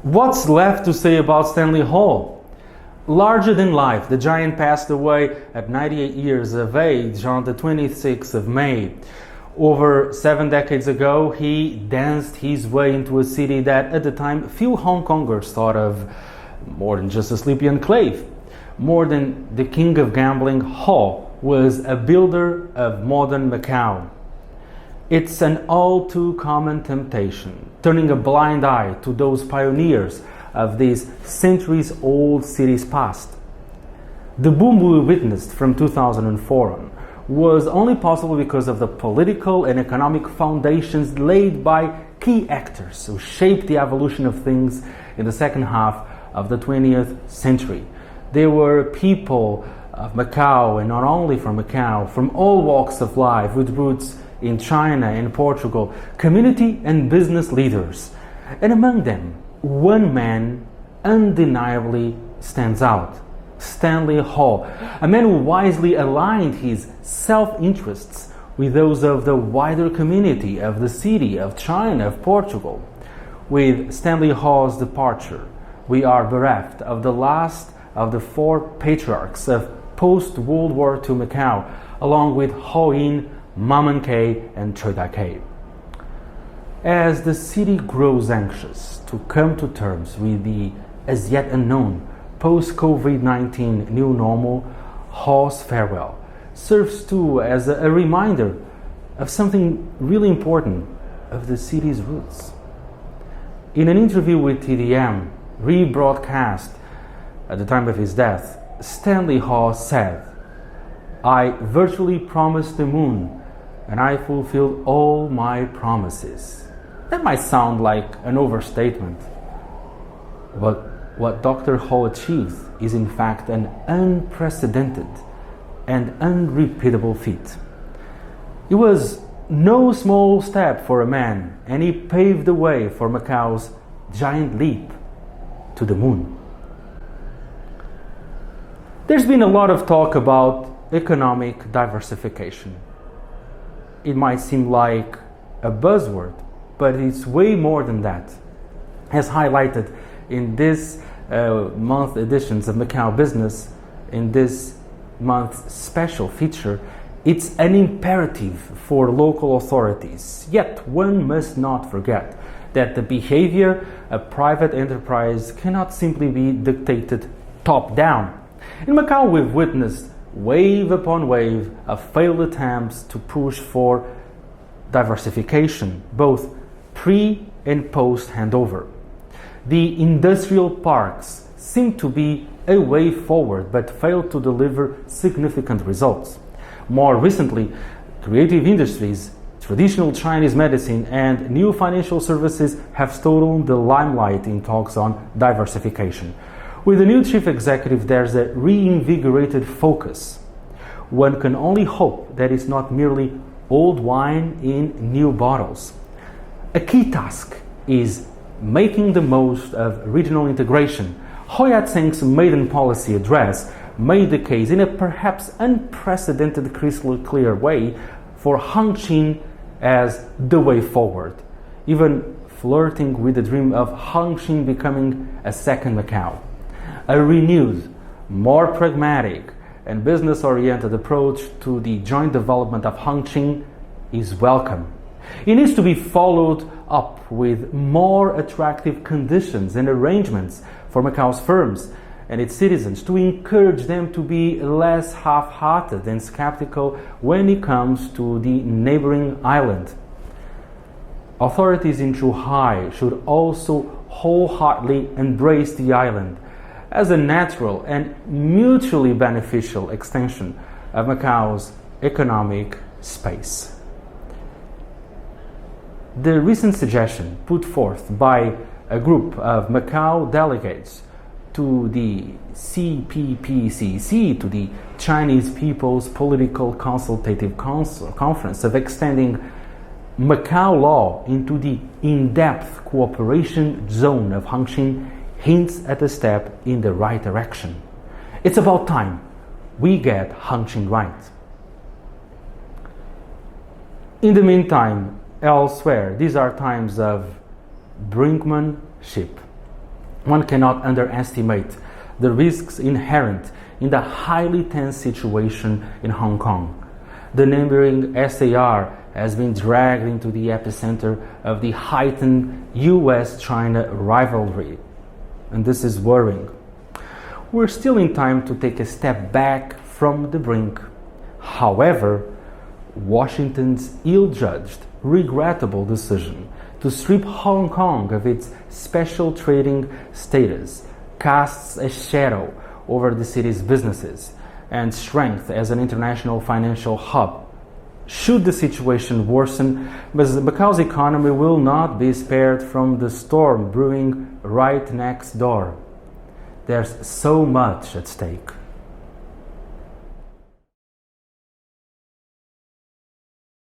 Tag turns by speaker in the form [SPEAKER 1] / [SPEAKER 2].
[SPEAKER 1] What's left to say about Stanley Ho? Larger than life, the giant passed away at 98 years of age on the 26th of May. Over 7 decades ago, he danced his way into a city that at the time few Hong Kongers thought of more than just a sleepy enclave. More than the king of gambling, Ho was a builder of modern Macau. It's an all too common temptation, turning a blind eye to those pioneers of these centuries-old cities past. The boom we witnessed from 2004 on was only possible because of the political and economic foundations laid by key actors who shaped the evolution of things in the second half of the 20th century. There were people of Macau, and not only from Macau, from all walks of life, with roots in China and Portugal, community and business leaders. And among them, one man undeniably stands out: Stanley Ho, a man who wisely aligned his self-interests with those of the wider community of the city, of China, of Portugal. With Stanley Ho's departure, we are bereft of the last of the 4 patriarchs of post-World War II Macau, along with Ho Yin, Maman Kay, and Choi Dai-kay. As the city grows anxious to come to terms with the as yet unknown post-COVID-19 new normal, Ho's farewell serves too as a reminder of something really important, of the city's roots. In an interview with TDM, rebroadcast at the time of his death, Stanley Ho said, "I virtually promised the moon, and I fulfilled all my promises." That might sound like an overstatement, but what Dr. Ho achieved is in fact an unprecedented and unrepeatable feat. It was no small step for a man, and he paved the way for Macau's giant leap to the moon. There's been a lot of talk about economic diversification. It might seem like a buzzword, but it's way more than that. As highlighted in this month editions of Macau Business, in this month's special feature, it's an imperative for local authorities. Yet one must not forget that the behavior of private enterprise cannot simply be dictated top-down. In Macau, we've witnessed wave upon wave of failed attempts to push for diversification, both pre and post handover. The industrial parks seem to be a way forward, but failed to deliver significant results. More recently, creative industries, traditional Chinese medicine, and new financial services have stolen the limelight in talks on diversification. With the new chief executive, there's a reinvigorated focus. One can only hope that it's not merely old wine in new bottles. A key task is making the most of regional integration. Ho Yat-seng's maiden policy address made the case in a perhaps unprecedented crystal clear way for Hongqin as the way forward, even flirting with the dream of Hongqin becoming a second Macau. A renewed, more pragmatic and business-oriented approach to the joint development of Hongqin is welcome. It needs to be followed up with more attractive conditions and arrangements for Macau's firms and its citizens, to encourage them to be less half-hearted and skeptical when it comes to the neighboring island. Authorities in Zhuhai should also wholeheartedly embrace the island as a natural and mutually beneficial extension of Macau's economic space. The recent suggestion put forth by a group of Macau delegates to the CPPCC, to the Chinese People's Political Consultative Conference, of extending Macau law into the in-depth cooperation zone of Hongqin hints at a step in the right direction. It's about time we get Hongqin right. In the meantime, elsewhere, these are times of brinkmanship. One cannot underestimate the risks inherent in the highly tense situation in Hong Kong. The neighboring SAR has been dragged into the epicenter of the heightened US-China rivalry, and this is worrying. We're still in time to take a step back from the brink. However, Washington's ill-judged, regrettable decision to strip Hong Kong of its special trading status casts a shadow over the city's businesses and strength as an international financial hub. Should the situation worsen, Macau's economy will not be spared from the storm brewing right next door. There's so much at stake.